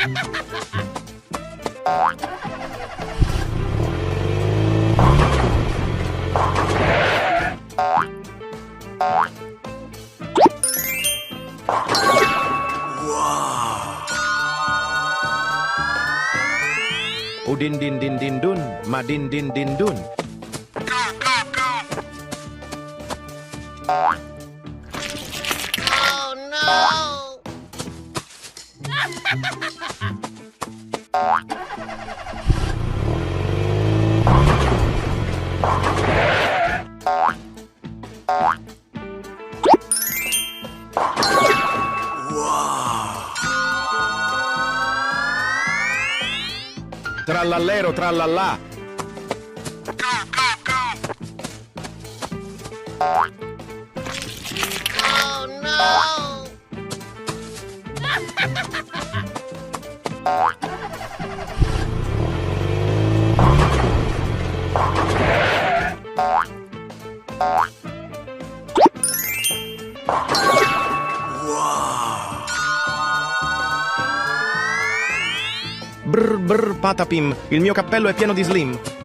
Udin din din din dun, madin din din dun. Oh no! Trallallero trallallà. Oh no! Brr brr patapim, il mio cappello è pieno di slim.